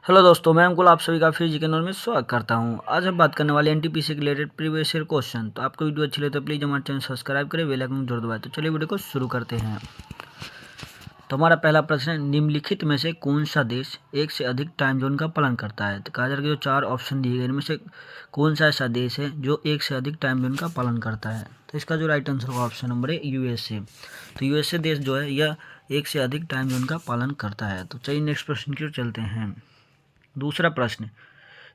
Hello दोस्तों, मैं अंकुल आप सभी का फिर जी के चैनल में स्वागत करता हूं। आज हम बात करने वाले एनटीपीसी के रिलेटेड प्रीवियस ईयर क्वेश्चन। तो आपको वीडियो अच्छी लगे तो प्लीज़ हमारे चैनल सब्सक्राइब करें, बेल आइकन जरूर दबाएं। तो चलिए वीडियो को शुरू करते हैं। तो हमारा पहला प्रश्न है, निम्नलिखित में से कौन सा देश एक से अधिक टाइम जोन का पालन करता है। तो कहा जा रहा है कि जो चार ऑप्शन दिए गए इनमें से कौन सा ऐसा देश है जो एक से अधिक टाइम जोन का पालन करता है। तो इसका जो राइट आंसर होगा ऑप्शन नंबर है यूएसए। तो यूएसए देश जो है यह एक से अधिक टाइम जोन का पालन करता है। तो चलिए नेक्स्ट प्रश्न की ओर चलते हैं। दूसरा प्रश्न,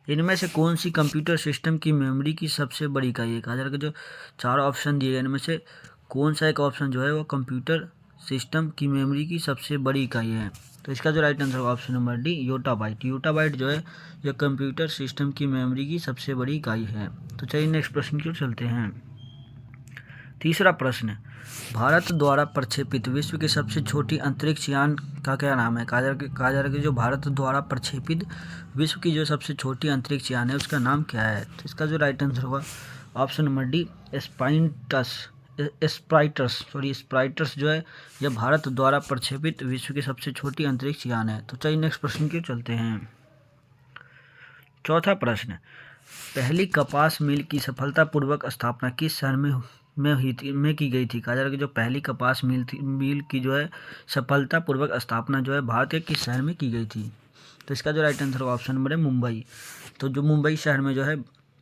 इनमें से कौन सी कंप्यूटर सिस्टम की मेमोरी की सबसे बड़ी इकाई है। कहा जा रहा है कि जो चार ऑप्शन दिए गए इनमें से कौन सा एक ऑप्शन जो है वो कंप्यूटर सिस्टम की मेमोरी की सबसे बड़ी इकाई है। तो इसका जो राइट आंसर होगा option number D, yottabyte. Yottabyte जो है यह कंप्यूटर सिस्टम की मेमोरी की सबसे बड़ी इकाई है। तो चलिए नेक्स्ट प्रश्न की ओर चलते हैं। तीसरा प्रश्न, भारत द्वारा प्रक्षेपित विश्व की सबसे छोटी अंतरिक्ष यान का क्या नाम है। कहा जा रहा है कि जो भारत द्वारा प्रक्षेपित विश्व की जो सबसे छोटी अंतरिक्ष यान है उसका नाम क्या है। तो इसका जो राइट आंसर होगा ऑप्शन नंबर डी, स्प्राइटस जो है यह भारत द्वारा प्रक्षेपित विश्व की सबसे छोटी अंतरिक्ष यान है। तो चलिए नेक्स्ट प्रश्न की ओर चलते हैं। चौथा प्रश्न, पहली कपास मिल की सफलतापूर्वक स्थापना किस शहर में की गई थी। कहा जा रहा है कि जो पहली कपास मिल की जो है सफलतापूर्वक स्थापना जो है भारत के किस शहर में की गई थी। तो इसका जो राइट आंसर होगा ऑप्शन नंबर है मुंबई। तो जो मुंबई शहर में जो है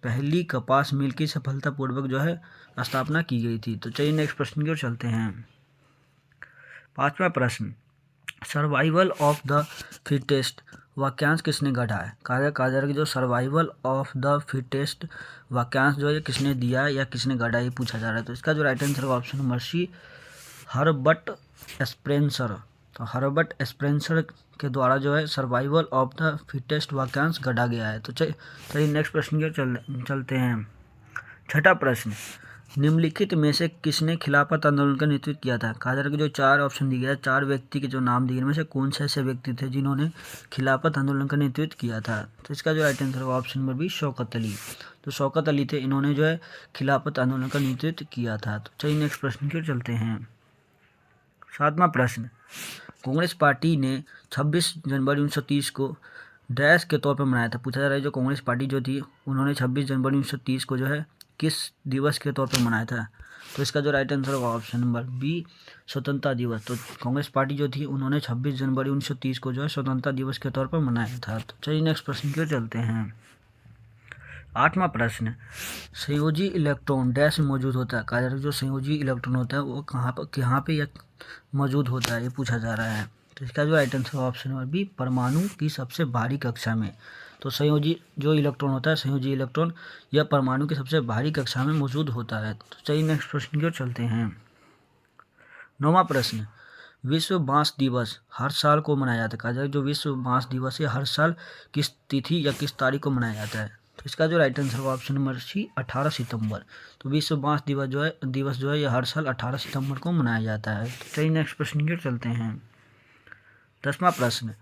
पहली कपास मिल की सफलतापूर्वक जो है स्थापना की गई थी। तो चलिए नेक्स्ट प्रश्न की ओर चलते हैं। पांचवा प्रश्न, सर्वाइवल ऑफ द फिटेस्ट वाक्यांश किसने गढ़ा है। कहा जा रहा है कि जो सर्वाइवल ऑफ द फिटेस्ट वाक्यांश जो है किसने दिया है या किसने गढ़ा है, ये पूछा जा रहा है। तो इसका जो राइट आंसर होगा option number C, Herbert Spencer. तो हर्बर्ट स्पेंसर के द्वारा जो है सर्वाइवल ऑफ द फिटेस्ट वाक्यांश गढ़ा गया है। तो चलिए नेक्स्ट प्रश्न की ओर चलते हैं। छठा प्रश्न, निम्नलिखित में से किसने खिलाफत आंदोलन का नेतृत्व किया था। कहा जा रहा है कि जो चार ऑप्शन दिए गए चार व्यक्ति के जो नाम दिए इनमें से कौन से ऐसे व्यक्ति थे जिन्होंने खिलाफत आंदोलन का नेतृत्व किया था। तो इसका जो राइट आंसर होगा option number B, Shaukat Ali. तो शौकत अली थे, इन्होंने जो है खिलाफत आंदोलन का नेतृत्व किया था। तो चलिए नेक्स्ट प्रश्न की ओर चलते हैं। सातवां प्रश्न, कांग्रेस पार्टी ने 26 जनवरी 1930 को डैश के तौर पर मनाया था। पूछा जा रहा है जो कांग्रेस पार्टी जो थी उन्होंने 26 जनवरी 1930 को जो है किस दिवस के तौर पर मनाया था। तो इसका जो राइट आंसर होगा ऑप्शन नंबर बी, स्वतंत्रता दिवस। तो कांग्रेस पार्टी जो थी उन्होंने 26 जनवरी 1930 को जो है स्वतंत्रता दिवस के तौर पर मनाया था। तो चलिए नेक्स्ट प्रश्न की ओर चलते हैं। आठवां प्रश्न, संयोजी इलेक्ट्रॉन डैश में मौजूद होता है। कहा जा रहा है जो संयोजी इलेक्ट्रॉन होता है वो कहाँ पे मौजूद होता है, ये पूछा जा रहा है। तो इसका जो right answer option number B, परमाणु की सबसे भारी कक्षा में। तो संयोजी जो इलेक्ट्रॉन होता है, संयोजी इलेक्ट्रॉन यह परमाणु की सबसे भारी कक्षा में मौजूद होता है। तो चलिए नेक्स्ट प्रश्न की ओर चलते हैं। नौवां प्रश्न, विश्व बांस दिवस हर साल को मनाया जाता है। कहा जाए जो विश्व बांस दिवस है हर साल किस तिथि या किस तारीख को मनाया जाता है। तो इसका जो राइट आंसर होगा ऑप्शन नंबर सी, 18 सितंबर। तो विश्व बांस दिवस जो है यह हर साल 18 सितंबर को मनाया जाता है। तो चलिए नेक्स्ट प्रश्न की ओर चलते हैं। 10वां प्रश्न,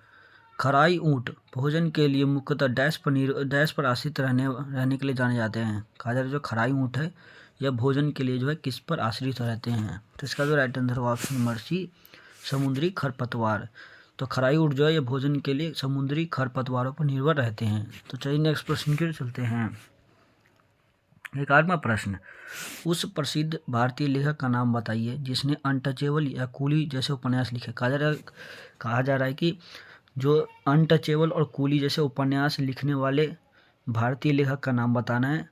खराई ऊँट भोजन के लिए मुख्यतः डैश पर आश्रित रहने के लिए जाने जाते हैं। कहा जा रहा है जो खराई ऊँट है यह भोजन के लिए जो है किस पर आश्रित रहते हैं। तो इसका जो राइट आंसर होगा ऑप्शन नंबर सी, समुद्री खरपतवार। तो खराई ऊँट जो है ये भोजन के लिए समुद्री खरपतवारों पर निर्भर रहते हैं। तो चलिए नेक्स्ट प्रश्न की ओर चलते हैं। 11वां प्रश्न, उस प्रसिद्ध भारतीय लेखक का नाम बताइए जिसने अनटचेबल या कूली जैसे उपन्यास लिखे। कहा जा रहा है कि जो अनटचेबल और कूली जैसे उपन्यास लिखने वाले भारतीय लेखक का नाम बताना है।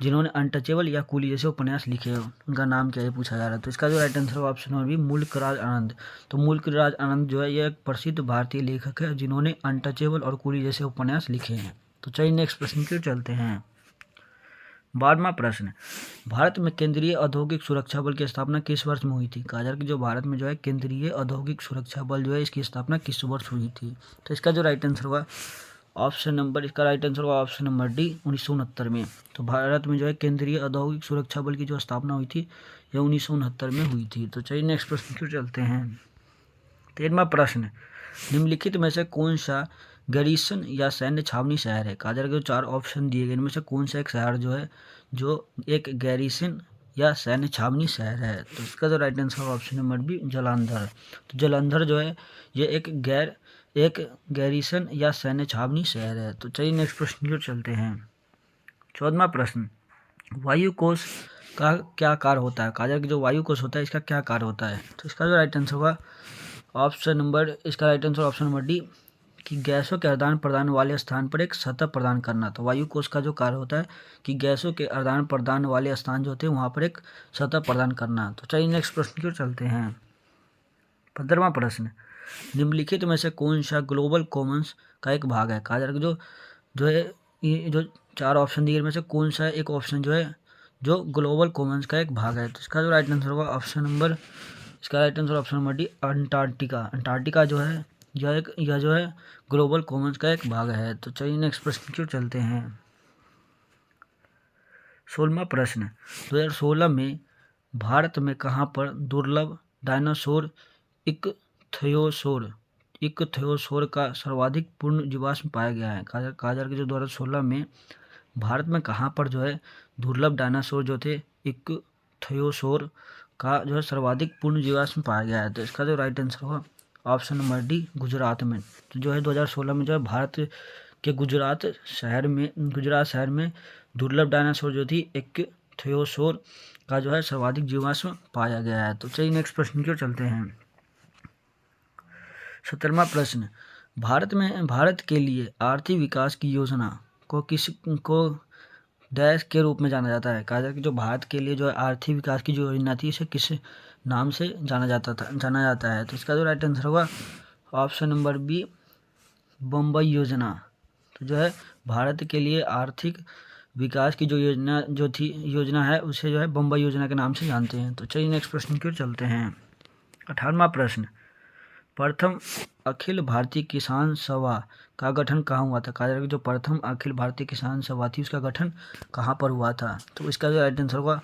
जिन्होंने अनटचेबल या कूली जैसे उपन्यास लिखे हैं उनका नाम क्या है पूछा जा रहा है। तो इसका जो राइट आंसर होगा ऑप्शन नंबर बी, मुल्कराज आनंद। तो मुल्कराज आनंद जो है यह एक प्रसिद्ध भारतीय लेखक है जिन्होंने अनटचेबल और कूली जैसे उपन्यास लिखे हैं। तो चलिए नेक्स्ट प्रश्न की ओर चलते हैं। 12वां प्रश्न, भारत में केंद्रीय औद्योगिक सुरक्षा बल की स्थापना किस वर्ष में हुई थी। कहा जा रहा है कि जो भारत में जो है केंद्रीय औद्योगिक सुरक्षा बल जो है इसकी स्थापना किस वर्ष हुई थी। तो इसका जो राइट आंसर होगा ऑप्शन नंबर डी, 1969 में। तो भारत में जो है केंद्रीय औद्योगिक सुरक्षा बल की जो स्थापना हुई थी यह 1969 में हुई थी। तो चलिए नेक्स्ट प्रश्न की ओर चलते हैं। 13वां प्रश्न, निम्नलिखित में से कौन सा गैरीसन या सैन्य छावनी शहर है। कहा जा रहा है कि चार ऑप्शन दिए गए इनमें से कौन सा एक शहर जो है जो एक गैरीसन या सैन्य छावनी शहर है। तो इसका जो राइट आंसर होगा ऑप्शन नंबर बी, जालंधर। तो जालंधर जो है ये एक गैर एक गैरीसन या सैन्य छावनी शहर है। तो चलिए नेक्स्ट प्रश्न की ओर चलते हैं। 14वां प्रश्न, वायु कोश का क्या कार्य होता है? कहा जाए कि जो वायु कोश होता है इसका क्या कार्य होता है? तो इसका जो राइट आंसर होगा इसका right answer option number D, कि गैसों के आदान प्रदान वाले स्थान पर एक सतह प्रदान करना। तो वायु कोश का जो कार्य होता है कि गैसों के आदान प्रदान वाले स्थान जो होते हैं वहाँ पर एक सतह प्रदान करना। तो चलिए नेक्स्ट प्रश्न की ओर चलते हैं। 15वां प्रश्न, निम्नलिखित में से कौन सा ग्लोबल कॉमन्स का एक भाग है? कहा जा रहा है कि जो है ये जो 4 ऑप्शन दिए में से कौन सा एक ऑप्शन जो है जो ग्लोबल कॉमन्स का एक भाग है? तो इसका जो राइट आंसर होगा option number D, Antarctica. Antarctica जो है यह जो है ग्लोबल कॉमन्स का एक भाग है। तो चलिए नेक्स्ट प्रश्न की ओर चलते हैं। 16वां प्रश्न, 2016 में भारत में कहाँ पर दुर्लभ डायनासोर इक्थ्योसोर का सर्वाधिक पूर्ण जीवाश्म पाया गया है? कहा जा रहा है कि जो 2016 में भारत में कहाँ पर जो है दुर्लभ डायनासोर जो थे इक्थ्योसोर का जो है सर्वाधिक पूर्ण जीवाश्म पाया गया है। तो इसका जो राइट आंसर होगा ऑप्शन नंबर डी, गुजरात में। तो जो है 2016 में जो है भारत के गुजरात शहर में दुर्लभ डायनासोर जो थी इक्थ्योसोर का जो है सर्वाधिक जीवाश्म पाया गया है। तो चलिए नेक्स्ट प्रश्न की ओर चलते हैं। 17वां प्रश्न, भारत के लिए आर्थिक विकास की योजना को डैश के रूप में जाना जाता है? कहा जाए कि जो भारत के लिए जो है आर्थिक विकास की जो योजना थी इसे किस नाम से जाना जाता है? तो इसका जो राइट आंसर होगा ऑप्शन नंबर बी, बम्बई योजना। तो जो है भारत के लिए आर्थिक विकास की जो योजना है उसे जो है बम्बई योजना के नाम से जानते हैं। तो चलिए नेक्स्ट प्रश्न की ओर चलते हैं। 18वां प्रश्न, प्रथम अखिल भारतीय किसान सभा का गठन कहाँ हुआ था? कहा जा रहा है कि जो प्रथम अखिल भारतीय किसान सभा थी उसका गठन कहाँ पर हुआ था? तो इसका जो राइट आंसर होगा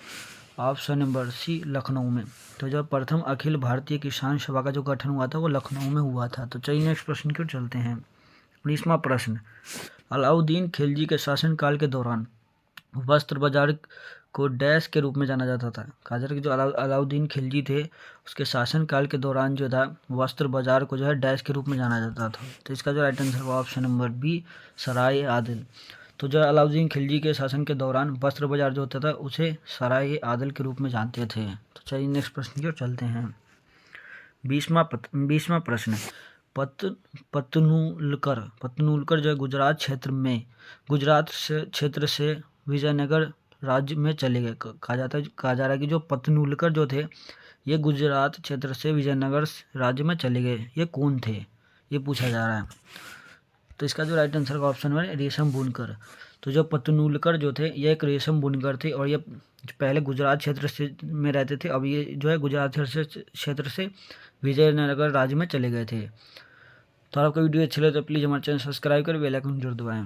ऑप्शन नंबर सी, लखनऊ में। तो जो प्रथम अखिल भारतीय किसान सभा का जो गठन हुआ था वो लखनऊ में हुआ था। तो चलिए नेक्स्ट प्रश्न की ओर चलते हैं। 19वां प्रश्न, अलाउद्दीन खिलजी के शासनकाल के दौरान वस्त्र बाजार को डैश के रूप में जाना जाता था? कहा जा रहा है कि जो अलाउद्दीन खिलजी थे उसके शासनकाल के दौरान जो था वस्त्र बाजार को जो है डैश के रूप में जाना जाता था। तो इसका जो राइट आंसर हुआ ऑप्शन नंबर बी, सराय आदिल। तो जो अलाउद्दीन खिलजी के शासन के दौरान वस्त्र बाजार जो होता था उसे सराय आदिल के रूप में जानते थे। तो चलिए नेक्स्ट प्रश्न की ओर चलते हैं। 20वां प्रश्न, पतनूलकर जो है गुजरात क्षेत्र से विजयनगर राज्य में चले गए। कहा जा रहा है कि जो पतनूलकर जो थे ये गुजरात क्षेत्र से विजयनगर राज्य में चले गए, ये कौन थे ये पूछा जा रहा है। तो इसका जो राइट आंसर का ऑप्शन है रेशम बुनकर। तो जो पतनूलकर जो थे ये एक रेशम बुनकर थे और ये पहले गुजरात क्षेत्र से में रहते थे, अब ये जो है गुजरात क्षेत्र से विजयनगर राज्य में चले गए थे। तो आपको वीडियो अच्छी लगे तो प्लीज़ हमारे चैनल सब्सक्राइब कर बेल आइकन जरूर दबाएं।